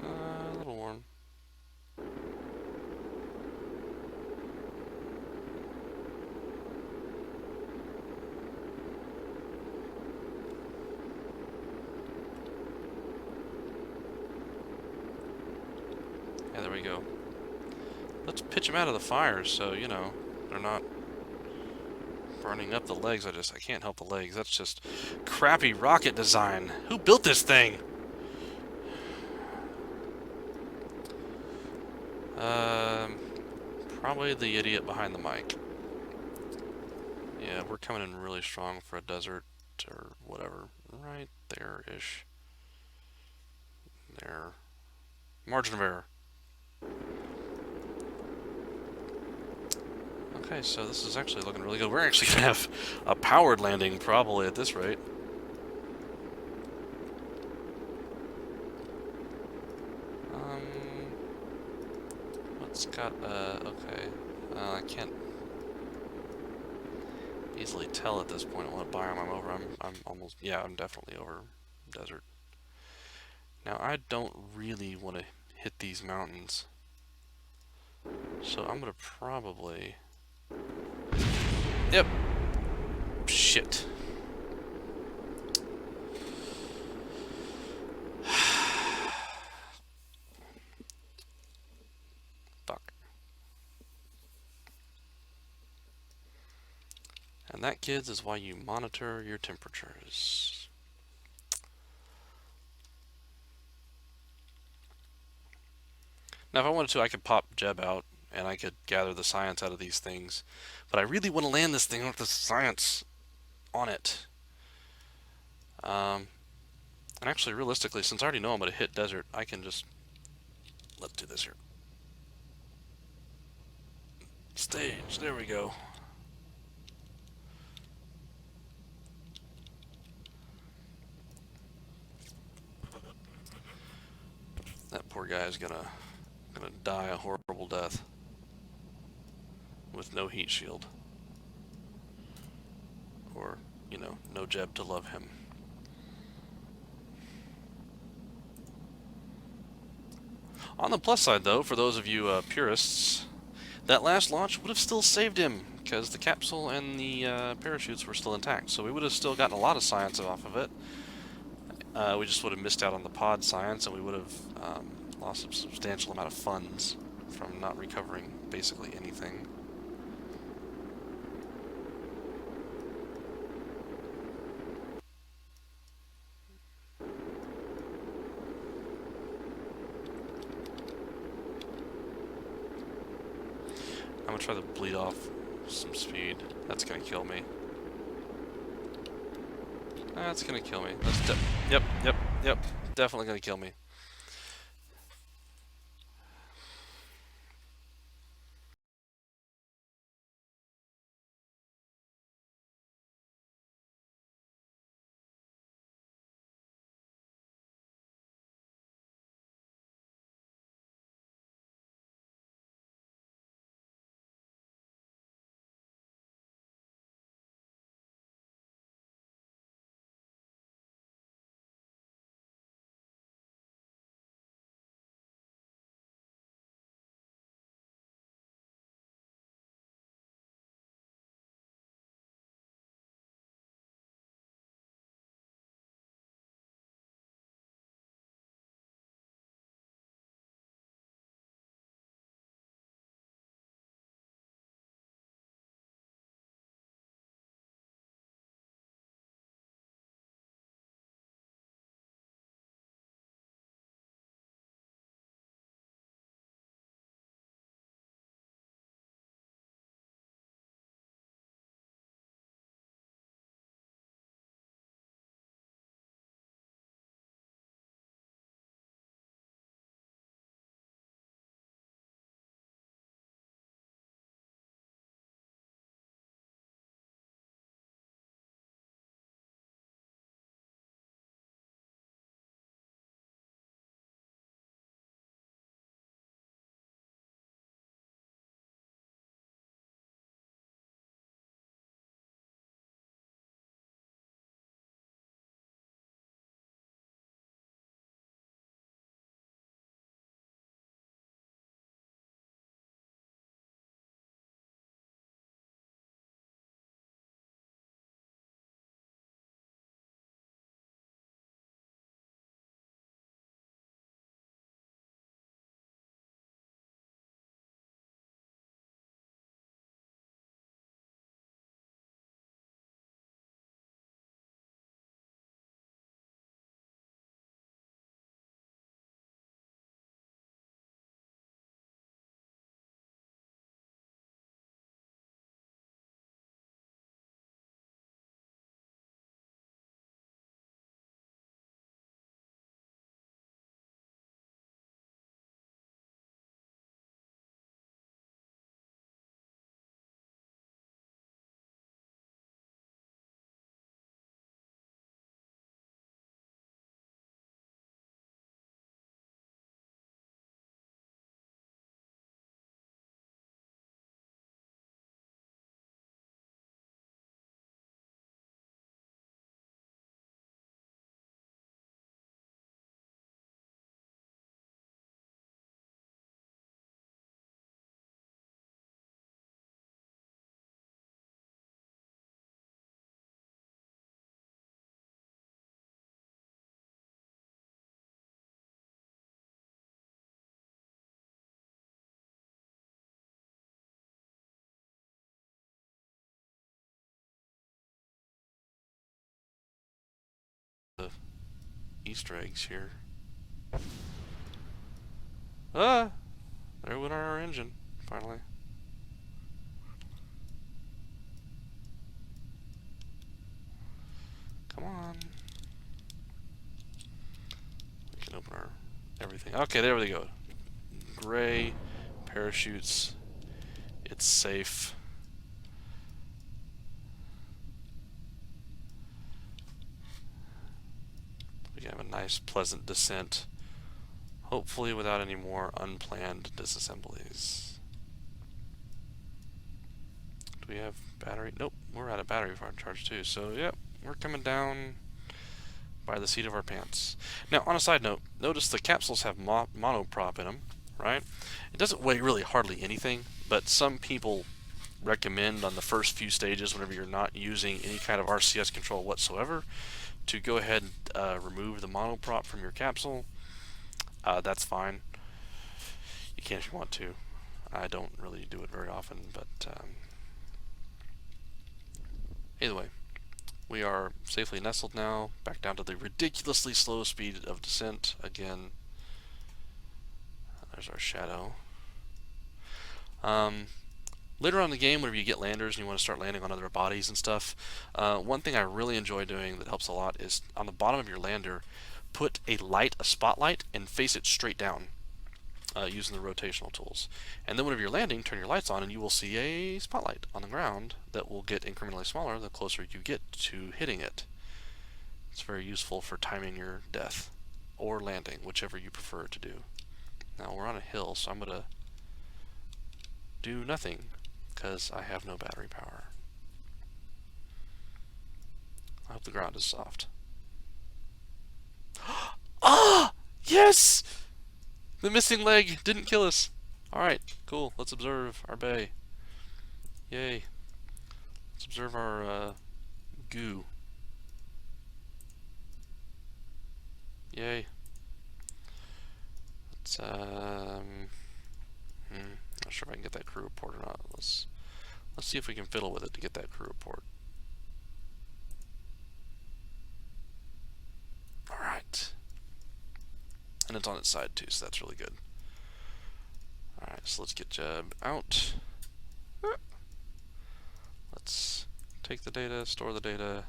A little warm. Yeah, there we go. Let's pitch them out of the fire so, you know, they're not burning up the legs. I can't help the legs. That's just crappy rocket design. Who built this thing? Probably the idiot behind the mic. Yeah, we're coming in really strong for a desert or whatever. Right there-ish. There. Margin of error. Okay, so this is actually looking really good. We're actually going to have a powered landing probably at this rate. What's got, okay. I can't easily tell at this point what biome I'm over. I'm almost, yeah, I'm definitely over desert. Now, I don't really want to hit these mountains. So I'm going to probably... Yep. Shit. Fuck. And that, kids, is why you monitor your temperatures. Now, if I wanted to, I could pop Jeb out and I could gather the science out of these things. But I really want to land this thing with the science on it. Um, and actually, realistically, since I already know I'm going to hit desert, I can just let's do this here. Stage. There we go. That poor guy is gonna die a horrible death with no heat shield, or no Jeb to love him. On the plus side, though, for those of you purists, that last launch would have still saved him, because the capsule and the parachutes were still intact, so we would have still gotten a lot of science off of it. We just would have missed out on the pod science, and we would have lost a substantial amount of funds from not recovering basically anything. I'm gonna try to bleed off some speed. That's gonna kill me. That's gonna kill me. Yep. Definitely gonna kill me. The Easter eggs here. Ah! There went our engine. finally. Come on. We can open our everything. Okay, there we go. Gray parachutes. It's safe. We can have a nice, pleasant descent. Hopefully without any more unplanned disassemblies. Do we have battery? Nope, we're out of battery for our charge too. So, yep, we're coming down by the seat of our pants. Now, on a side note, notice the capsules have monoprop in them, right? It doesn't weigh really hardly anything, but some people recommend on the first few stages, whenever you're not using any kind of RCS control whatsoever, to go ahead and remove the monoprop from your capsule. That's fine. You can if you want to. I don't really do it very often, but either way, we are safely nestled now, back down to the ridiculously slow speed of descent. Again, there's our shadow. Later on in the game, whenever you get landers and you want to start landing on other bodies and stuff, one thing I really enjoy doing that helps a lot is on the bottom of your lander, put a spotlight, and face it straight down using the rotational tools. And then whenever you're landing, turn your lights on and you will see a spotlight on the ground that will get incrementally smaller the closer you get to hitting it. It's very useful for timing your death or landing, whichever you prefer to do. Now we're on a hill, so I'm going to do nothing because I have no battery power. I hope the ground is soft. Ah! Yes! The missing leg didn't kill us. Alright, cool. Let's observe our bay. Yay. Let's observe our goo. Yay. Let's, not sure if I can get that crew report or not. Let's see if we can fiddle with it to get that crew report. Alright. And it's on its side too, so that's really good. Alright, so let's get Jeb out. Let's take the data, store the data.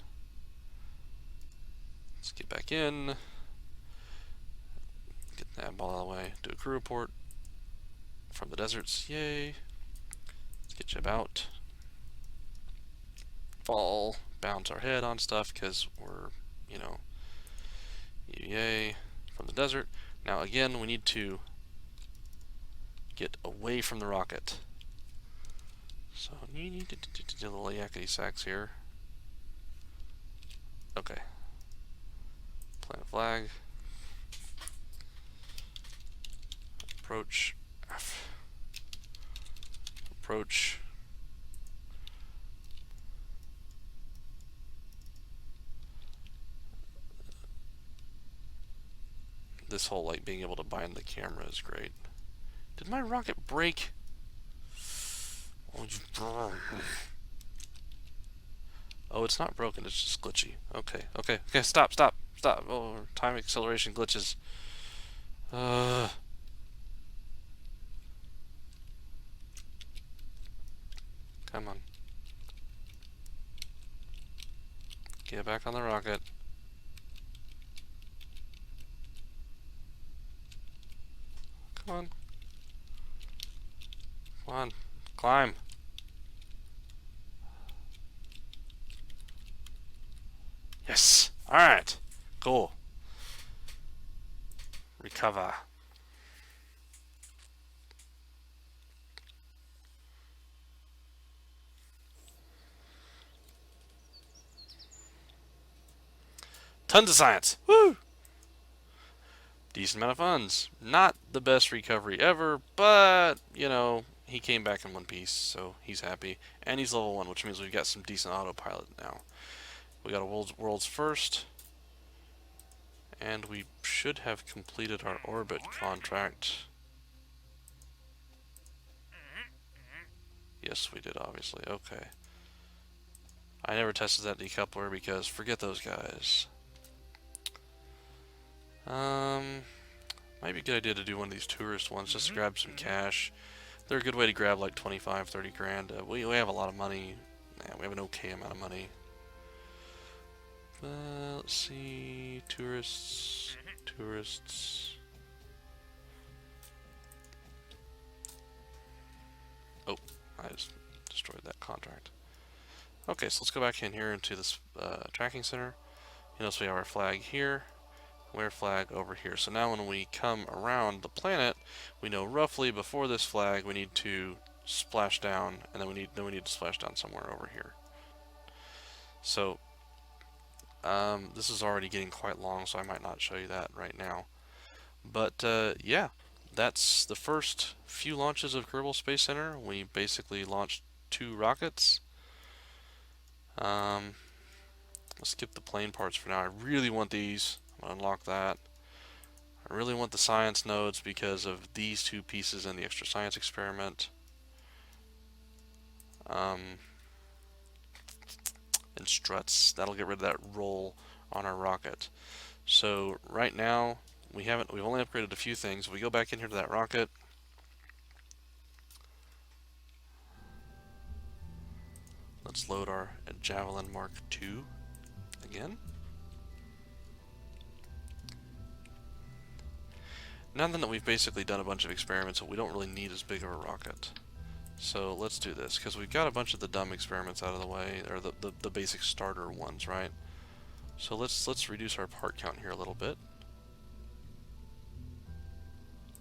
Let's get back in. Get that ball out of the way. Do a crew report from the deserts. Yay. Let's get Jeb out. Fall. Bounce our head on stuff because we're, you know, yay. From the desert. Now again, we need to get away from the rocket. So you need to do the little yakety sax here. Okay. Plant a flag. Approach. Approach. This whole like being able to bind the camera is great. Did my rocket break? Oh, it's not broken, it's just glitchy. Okay, okay, okay, stop. Oh, time acceleration glitches. Come on. Get back on the rocket. Come on. Come on. Climb. Yes. Alright. Cool. Recover. Tons of science. Woo! Decent amount of funds. Not the best recovery ever, but, you know, he came back in one piece, so he's happy. And he's level 1, which means we've got some decent autopilot now. We got a world's first. And we should have completed our orbit contract. Yes, we did, obviously. Okay. I never tested that decoupler because forget those guys. Might be a good idea to do one of these tourist ones just to grab some cash. They're a good way to grab like 25, 30 grand. We have a lot of money. Yeah, we have an okay amount of money. Let's see, tourists. Oh, I just destroyed that contract. Okay, so let's go back in here into this tracking center. You notice we have our flag here, our flag over here. So now when we come around the planet, we know roughly before this flag we need to splash down, and then we need to splash down somewhere over here. So this is already getting quite long, so I might not show you that right now. But yeah, that's the first few launches of Kerbal Space Center. We basically launched 2 rockets. Let's skip the plane parts for now. I really want these. I'm going to unlock that. I really want the science nodes because of these 2 pieces in the extra science experiment. And struts. That'll get rid of that roll on our rocket. So right now we've only upgraded a few things. If we go back in here to that rocket, let's load our Javelin Mark II again. Now then that we've basically done a bunch of experiments, we don't really need as big of a rocket. So let's do this, because we've got a bunch of the dumb experiments out of the way, or the basic starter ones, right? So let's reduce our part count here a little bit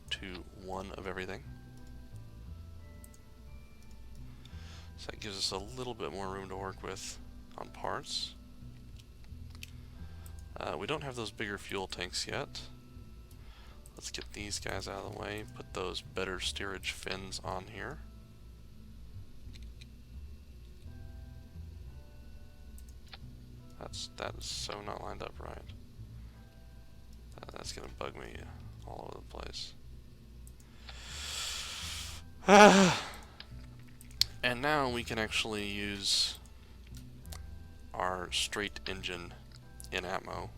to 1 of everything. So that gives us a little bit more room to work with on parts. We don't have those bigger fuel tanks yet. Let's get these guys out of the way, put those better steerage fins on here. That is so not lined up right. That's gonna bug me all over the place. And now we can actually use our straight engine in Atmo.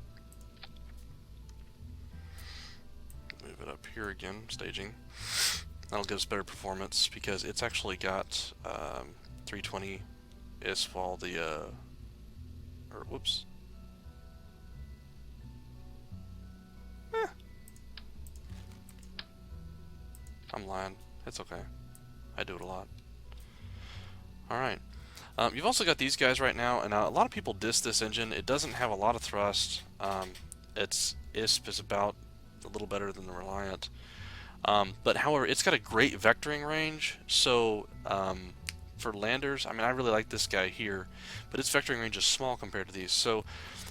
Move it up here again, staging. That'll give us better performance because it's actually got 320 ISFAL, or whoops. I'm lying. It's okay. I do it a lot. Alright. You've also got these guys right now, and a lot of people diss this engine. It doesn't have a lot of thrust. Its ISP is about a little better than the Reliant. But however, it's got a great vectoring range, so for landers, I mean, I really like this guy here, but its vectoring range is small compared to these. So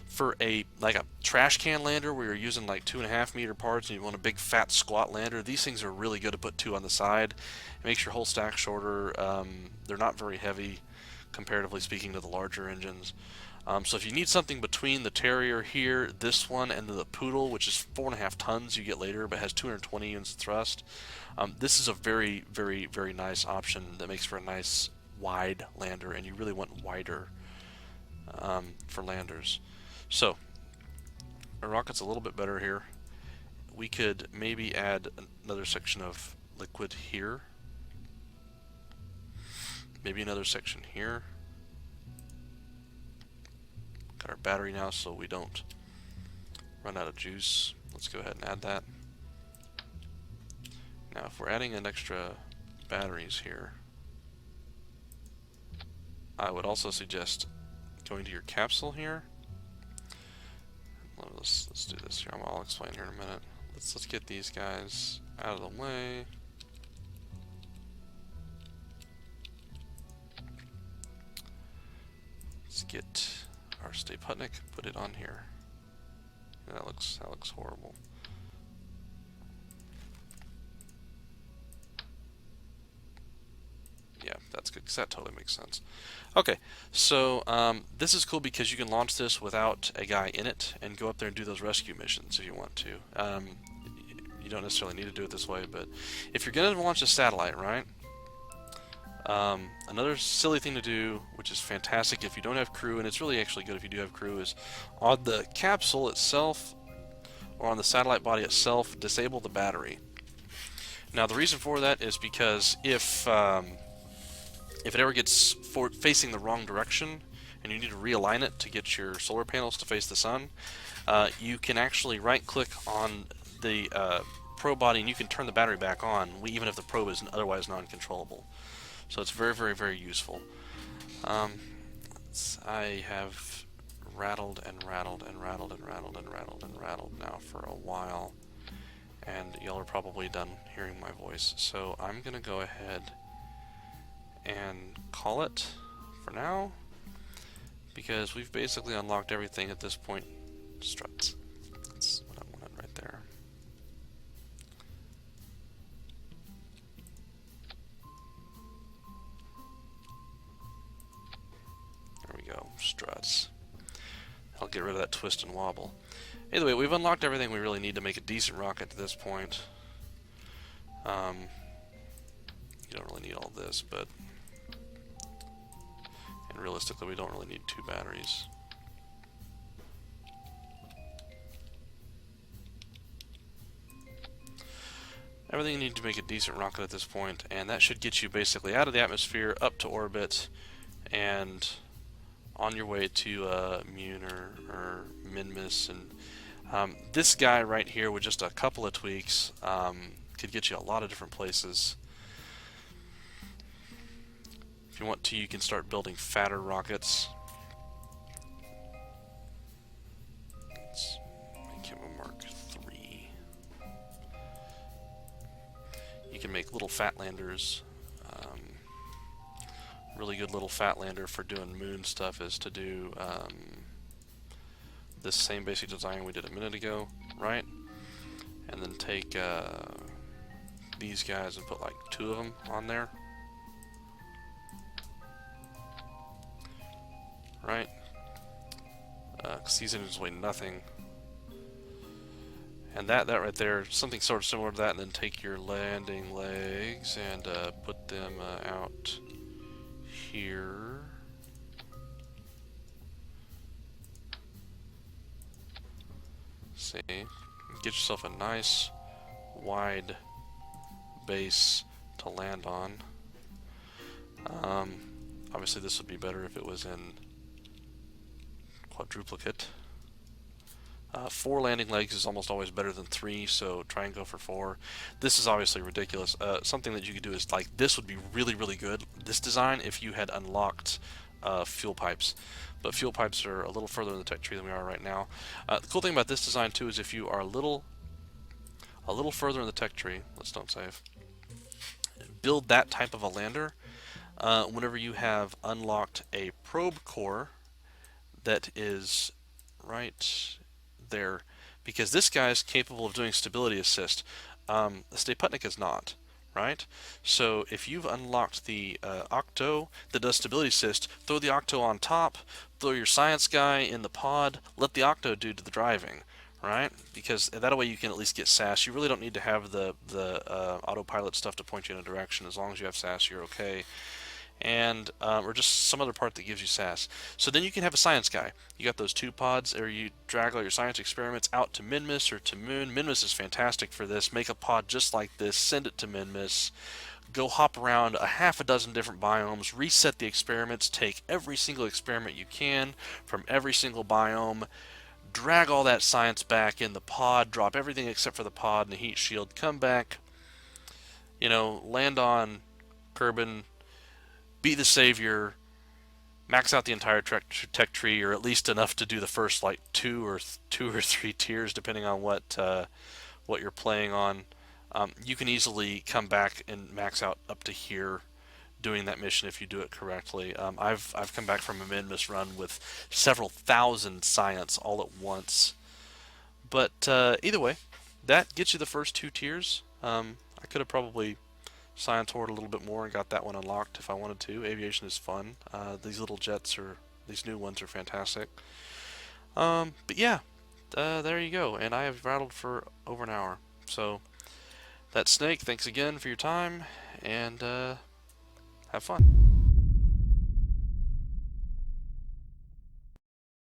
for like a trash can lander where you're using like 2.5 meter parts and you want a big fat squat lander, these things are really good to put 2 on the side. It makes your whole stack shorter. They're not very heavy, comparatively speaking, to the larger engines. So if you need something between the Terrier here, this one, and the Poodle, which is 4.5 tons you get later, but has 220 units of thrust, this is a very, very, very nice option that makes for a nice wide lander, and you really want wider for landers. So our rocket's a little bit better here. We could maybe add another section of liquid here, maybe another section here. Got our battery now so we don't run out of juice. Let's go ahead and add that. Now if we're adding an extra batteries here, I would also suggest going to your capsule here. Let's do this here. I'll explain here in a minute. Let's get these guys out of the way. Let's get our Stay Putnik, put it on here. Yeah, that looks horrible. Yeah, that's good, because that totally makes sense. Okay, so this is cool because you can launch this without a guy in it and go up there and do those rescue missions if you want to. You don't necessarily need to do it this way, but if you're going to launch a satellite, right? Another silly thing to do, which is fantastic if you don't have crew, and it's really actually good if you do have crew, is on the capsule itself, or on the satellite body itself, disable the battery. Now the reason for that is because if it ever gets facing the wrong direction and you need to realign it to get your solar panels to face the sun, you can actually right-click on the probe body and you can turn the battery back on, even if the probe is otherwise non-controllable. So it's very, very, very useful. Um, I have rattled and rattled and rattled and rattled and rattled and rattled now for a while, and y'all are probably done hearing my voice. So I'm going to go ahead and call it for now, because we've basically unlocked everything at this point. Struts. That's what I wanted right there. There we go. Struts. I'll get rid of that twist and wobble. Either way, we've unlocked everything we really need to make a decent rocket at this point. You don't really need all this, but... And realistically, we don't really need 2 batteries. Everything you need to make a decent rocket at this point, and that should get you basically out of the atmosphere, up to orbit, and on your way to Mun or Minmus. And this guy right here, with just a couple of tweaks, could get you a lot of different places. If you want to, you can start building fatter rockets. Let's make him a Mark III. You can make little fat landers. Really good little fat lander for doing moon stuff is to do this same basic design we did a minute ago, right? And then take these guys and put like 2 of them on there. Right? Because these engines weigh nothing. And that right there, something sort of similar to that, and then take your landing legs and put them out here. See? Get yourself a nice wide base to land on. Obviously this would be better if it was in quadruplicate. 4 landing legs is almost always better than 3, so try and go for 4. This is obviously ridiculous. Something that you could do is, like, this would be really, really good, this design, if you had unlocked fuel pipes. But fuel pipes are a little further in the tech tree than we are right now. The cool thing about this design, too, is if you are a little further in the tech tree, let's don't save, build that type of a lander, whenever you have unlocked a probe core that is right there, because this guy is capable of doing stability assist. The Staputnik is not, right? So if you've unlocked the Octo that does stability assist, throw the Octo on top, throw your science guy in the pod, let the Octo do the driving, right? Because that way you can at least get SAS. You really don't need to have the autopilot stuff to point you in a direction. As long as you have SAS, you're okay. And or just some other part that gives you SAS. So then you can have a science guy. You got those 2 pods, or you drag all your science experiments out to Minmus or to Mun. Minmus is fantastic for this. Make a pod just like this, send it to Minmus, go hop around a half a dozen different biomes, reset the experiments, take every single experiment you can from every single biome, drag all that science back in the pod, drop everything except for the pod and the heat shield, come back, land on Kerbin, be the savior, max out the entire tech tree, or at least enough to do the first like 2 or 3 tiers, depending on what you're playing on. You can easily come back and max out up to here, doing that mission if you do it correctly. I've come back from a Minmus run with several thousand science all at once. But either way, that gets you the first 2 tiers. I could have probably science-toured a little bit more and got that one unlocked if I wanted to. Aviation is fun. These little jets these new ones are fantastic. But yeah, there you go. And I have rattled for over an hour. So that's Snake. Thanks again for your time, and have fun.